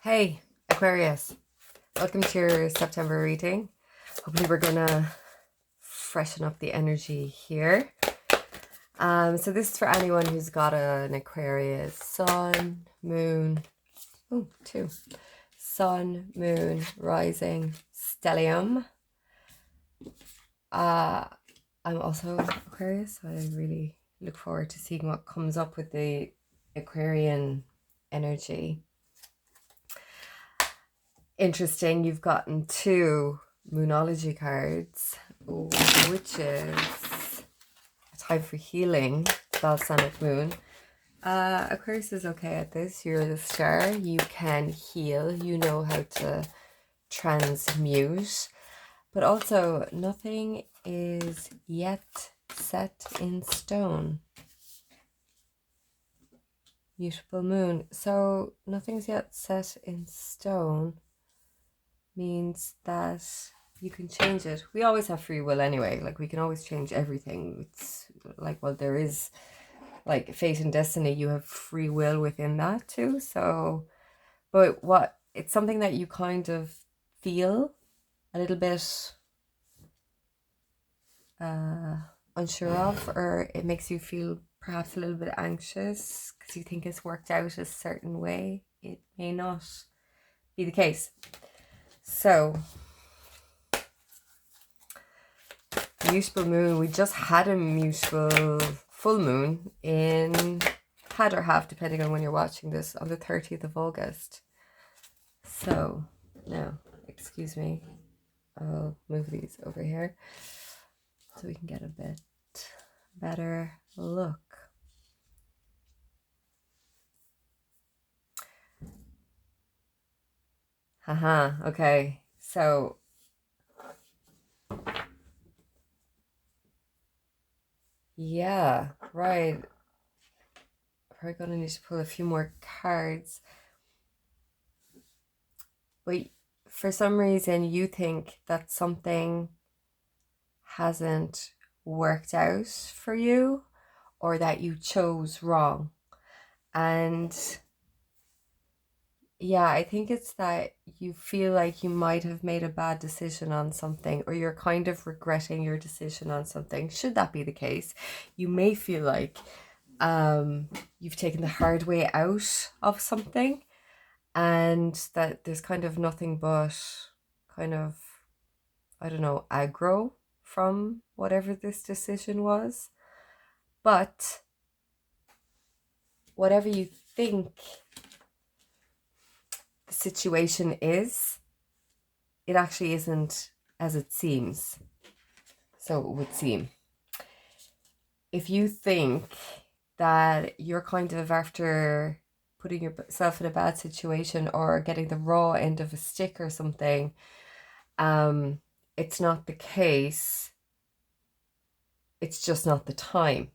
Hey, Aquarius. Welcome to your September reading. Hopefully we're gonna freshen up the energy here. So this is for anyone who's got an Aquarius sun, moon, two. Sun, moon, rising, stellium. I'm also Aquarius, so I really look forward to seeing what comes up with the Aquarian energy. Interesting, you've gotten two Moonology cards, which is a time for healing, balsamic moon. Aquarius is okay at this. You're the star. You can heal. You know how to transmute. But also, nothing is yet set in stone. Mutable moon. So, nothing's yet set in stone means that you can change it. We always have free will anyway. Like, we can always change everything. It's like, well, there is like fate and destiny. You have free will within that too. So, but what it's something that you kind of feel a little bit unsure of, or it makes you feel perhaps a little bit anxious because you think it's worked out a certain way. It may not be the case. So, mutable moon, we just had a mutable full moon in had or have, depending on when you're watching this, on the 30th of August. So now, excuse me, I'll move these over here so we can get a bit better look. Haha, okay, so yeah, right. Probably gonna need to pull a few more cards. But for some reason you think that something hasn't worked out for you, or that you chose wrong. And yeah, I think it's that you feel like you might have made a bad decision on something, or you're kind of regretting your decision on something. Should that be the case, you may feel like you've taken the hard way out of something, and that there's kind of nothing but kind of, I don't know, aggro from whatever this decision was. But whatever you think the situation is, it actually isn't as it seems. So it would seem. If you think that you're kind of after putting yourself in a bad situation or getting the raw end of a stick or something, it's not the case. It's just not the time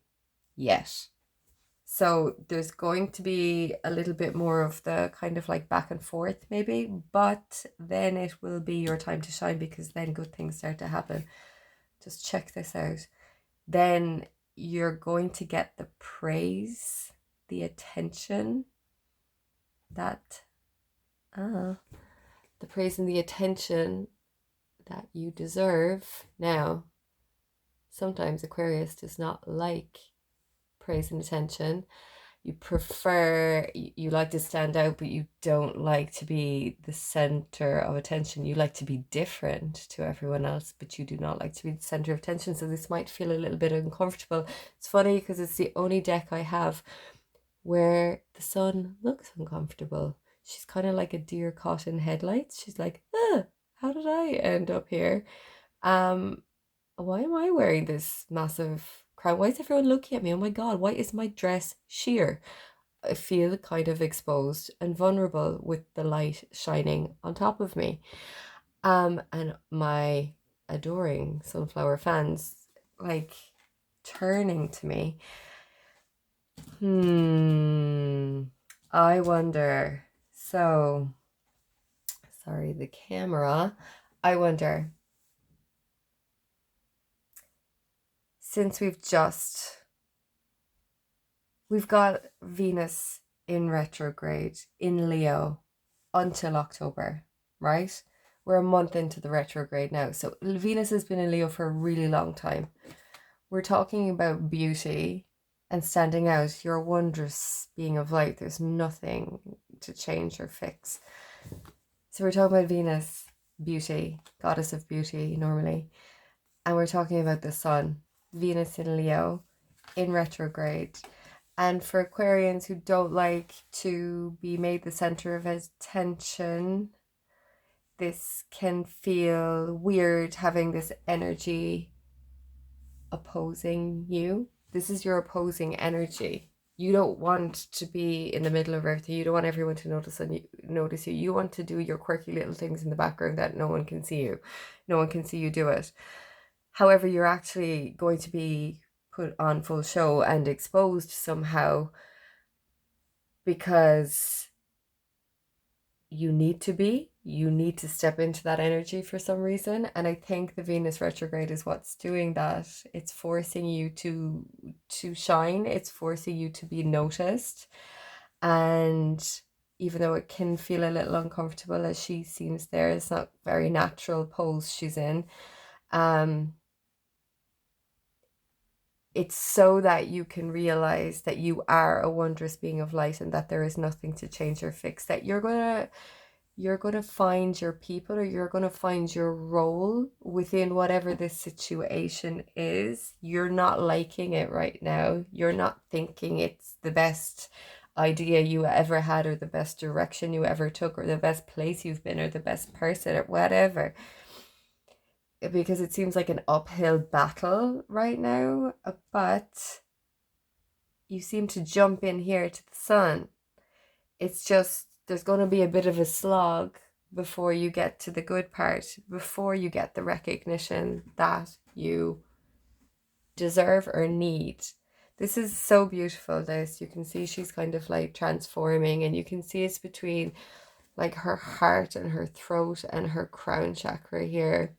yet. So there's going to be a little bit more of the kind of like back and forth maybe, but then it will be your time to shine, because then good things start to happen. Just check this out. Then you're going to get the praise, the attention that, the praise and the attention that you deserve. Now, sometimes Aquarius does not like praise and attention. You prefer, you like to stand out, but you don't like to be the center of attention. You like to be different to everyone else, but you do not like to be the center of attention. So this might feel a little bit uncomfortable. It's funny because it's the only deck I have where the sun looks uncomfortable. She's kind of like a deer caught in headlights. She's like, how did I end up here? Why am I wearing this massive crown? Why is everyone looking at me? Oh my God, why is my dress sheer? I feel kind of exposed and vulnerable with the light shining on top of me. And my adoring sunflower fans like turning to me. I wonder. So, sorry, the camera. I wonder, since we've got Venus in retrograde in Leo, until October, right? We're a month into the retrograde now. So Venus has been in Leo for a really long time. We're talking about beauty and standing out. You're a wondrous being of light. There's nothing to change or fix. So we're talking about Venus, beauty, goddess of beauty normally. And we're talking about the sun, Venus in Leo, in retrograde. And for Aquarians who don't like to be made the center of attention, this can feel weird having this energy opposing you. This is your opposing energy. You don't want to be in the middle of everything. You don't want everyone to notice you. You want to do your quirky little things in the background that no one can see you. No one can see you do it. However, you're actually going to be put on full show and exposed somehow because you need to step into that energy for some reason. And I think the Venus retrograde is what's doing that. It's forcing you to shine. It's forcing you to be noticed. And even though it can feel a little uncomfortable as she seems there, it's not very natural pose she's in. It's so that you can realize that you are a wondrous being of light and that there is nothing to change or fix, that you're gonna find your people, or you're gonna find your role within whatever this situation is. You're not liking it right now. You're not thinking it's the best idea you ever had, or the best direction you ever took, or the best place you've been, or the best person, or whatever. Because it seems like an uphill battle right now, but you seem to jump in here to the sun. It's just, there's going to be a bit of a slog before you get to the good part, before you get the recognition that you deserve or need. This is so beautiful, this. You can see she's kind of like transforming, and you can see it's between like her heart and her throat and her crown chakra here.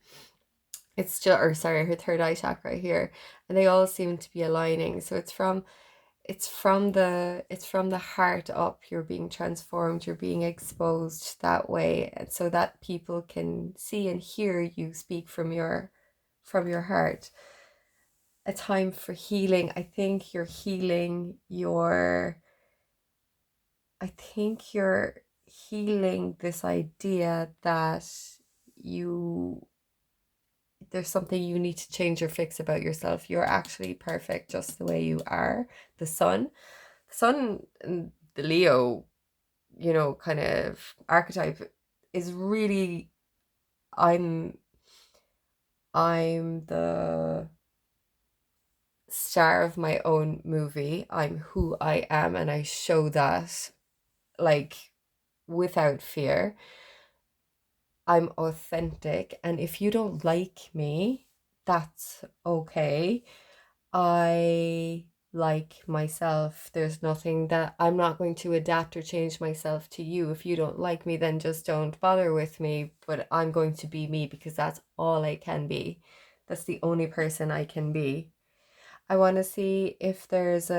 It's just, or sorry, her third eye chakra here, and they all seem to be aligning. So it's from the heart up. You're being transformed, you're being exposed that way, and so that people can see and hear you speak from your heart. A time for healing. I think you're healing this idea that there's something you need to change or fix about yourself. You're actually perfect just the way you are. The sun and the Leo, kind of archetype is really, I'm the star of my own movie. I'm who I am, and I show that like without fear. I'm authentic, and if you don't like me, that's okay. I like myself. There's nothing that I'm not going to adapt or change myself to you. If you don't like me, then just don't bother with me, but I'm going to be me because that's all I can be. That's the only person I can be. I want to see if there's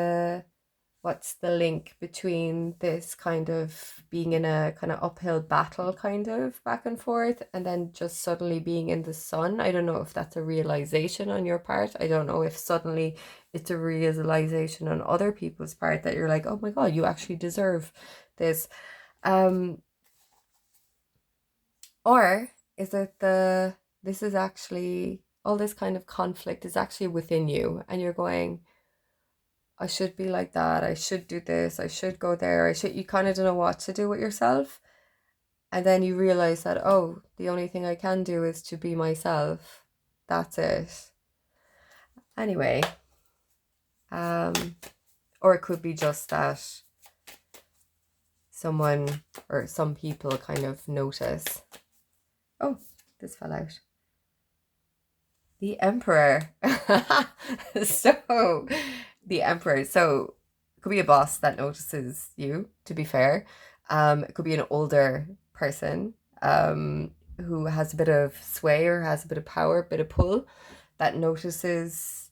what's the link between this kind of being in a kind of uphill battle, kind of back and forth, and then just suddenly being in the sun. I don't know if that's a realization on your part. I don't know if suddenly it's a realization on other people's part that you're like, oh my God, you actually deserve this. Or is it this is actually, all this kind of conflict is actually within you, and you're going, I should be like that, I should do this, I should go there, you kind of don't know what to do with yourself. And then you realize that, oh, the only thing I can do is to be myself. That's it. Anyway, or it could be just that someone or some people kind of notice. Oh, this fell out. The Emperor. So, the Emperor. So, it could be a boss that notices you, to be fair. It could be an older person who has a bit of sway or has a bit of power, a bit of pull, that notices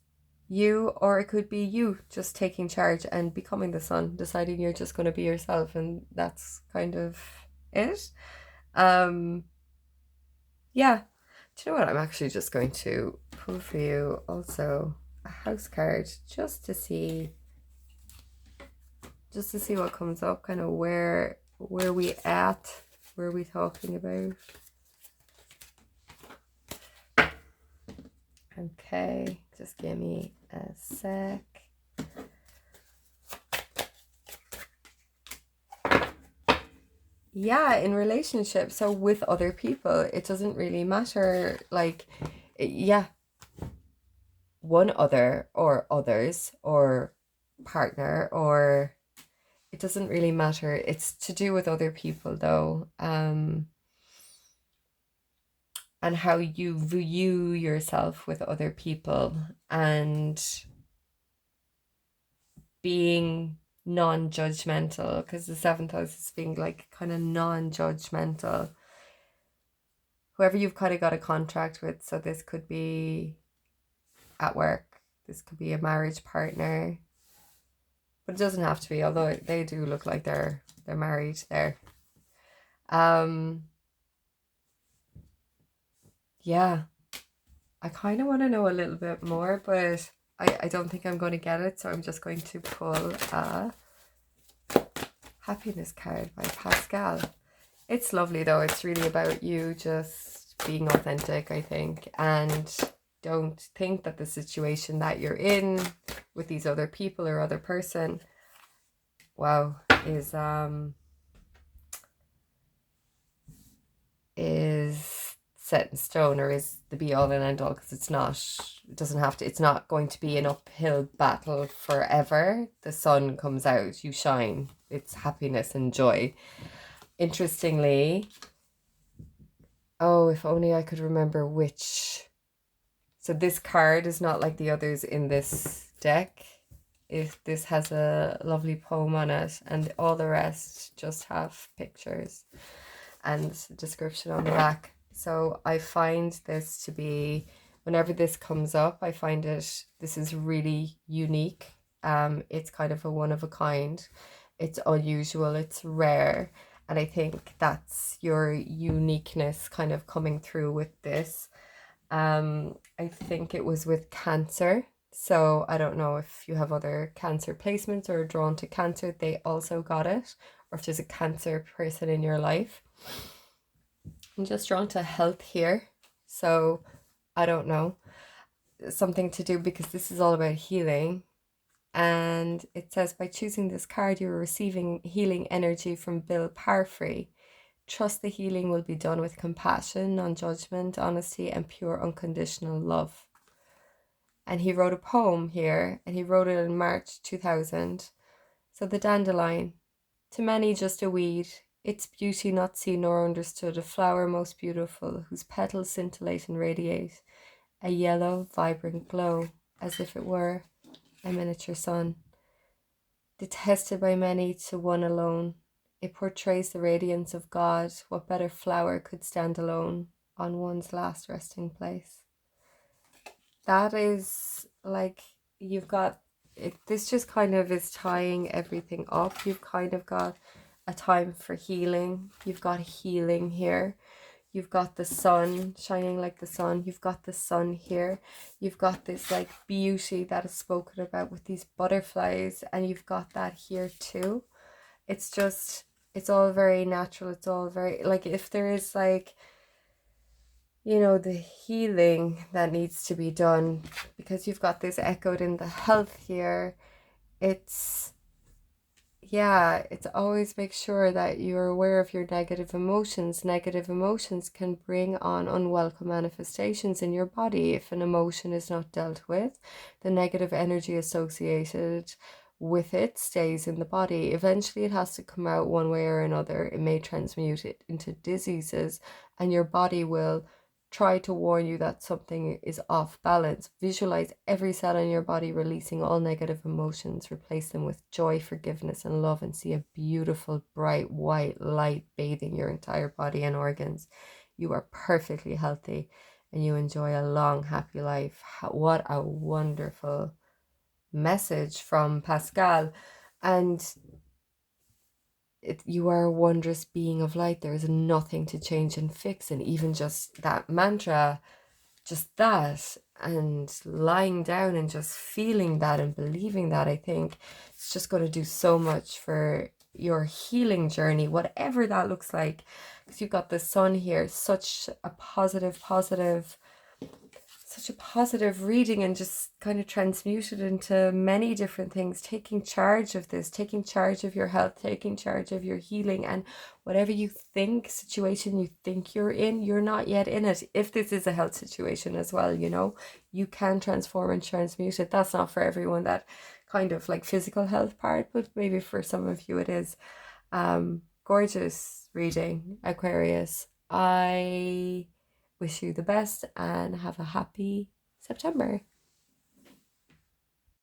you. Or it could be you just taking charge and becoming the sun, deciding you're just going to be yourself, and that's kind of it. Um, yeah. Do you know what? I'm actually just going to pull for you also a house card just to see what comes up, kind of where we at, where we talking about. Okay, just give me a sec. Yeah, in relationships, so with other people, it doesn't really matter, like, yeah, one other or others or partner, or it doesn't really matter. It's to do with other people though, and how you view yourself with other people, and being non-judgmental, because the seventh house is being like kind of non-judgmental. Whoever you've kind of got a contract with, so this could be at work, this could be a marriage partner, but it doesn't have to be, although they do look like they're married there. Yeah, I kind of want to know a little bit more, but I don't think I'm going to get it, so I'm just going to pull a happiness card by Pascale. It's lovely though. It's really about you just being authentic, I think, and don't think that the situation that you're in with these other people or other person, wow, is set in stone or is the be all and end all, because it's not. It doesn't have to. It's not going to be an uphill battle forever. The sun comes out, you shine. It's happiness and joy. Interestingly, oh, if only I could remember which. So this card is not like the others in this deck. If this has a lovely poem on it, and all the rest just have pictures and description on the back. So I find this to be, whenever this comes up, I find this is really unique. It's kind of a one of a kind. It's unusual, it's rare. And I think that's your uniqueness kind of coming through with this. I think it was with Cancer. So I don't know if you have other Cancer placements or are drawn to Cancer, they also got it, or if there's a Cancer person in your life. I'm just drawn to health here. So I don't know. Something to do, because this is all about healing. And it says, by choosing this card, you're receiving healing energy from Bill Parfrey. Trust the healing will be done with compassion, non-judgment, honesty, and pure unconditional love. And he wrote a poem here, and he wrote it in March 2000. So the dandelion, to many just a weed, its beauty not seen nor understood, a flower most beautiful, whose petals scintillate and radiate a yellow, vibrant glow, as if it were a miniature sun. Detested by many to one alone, it portrays the radiance of God. What better flower could stand alone on one's last resting place? That is like, you've got it. This just kind of is tying everything up. You've kind of got a time for healing. You've got healing here. You've got the sun shining like the sun. You've got the sun here. You've got this like beauty that is spoken about with these butterflies, and you've got that here too. It's just, it's all very natural. It's all very, like, if there is like, you know, the healing that needs to be done, because you've got this echoed in the health here. It's, yeah, it's always make sure that you're aware of your negative emotions. Negative emotions can bring on unwelcome manifestations in your body. If an emotion is not dealt with, the negative energy associated with it stays in the body. Eventually it has to come out one way or another. It may transmute it into diseases, and your body will try to warn you that something is off balance. Visualize every cell in your body releasing all negative emotions. Replace them with joy, forgiveness, and love, and see a beautiful, bright, white light bathing your entire body and organs. You are perfectly healthy, and you enjoy a long, happy life. What a wonderful message from Pascale. And you are a wondrous being of light. There is nothing to change and fix. And even just that mantra, just that, and lying down and just feeling that and believing that, I think it's just going to do so much for your healing journey, whatever that looks like. Because you've got the sun here, such a positive reading, and just kind of transmuted into many different things, taking charge of this, taking charge of your health, taking charge of your healing, and whatever you think situation you think you're in, you're not yet in it. If this is a health situation as well, you know, you can transform and transmute it. That's not for everyone, that kind of like physical health part, but maybe for some of you it is. Gorgeous reading, Aquarius. I wish you the best and have a happy September.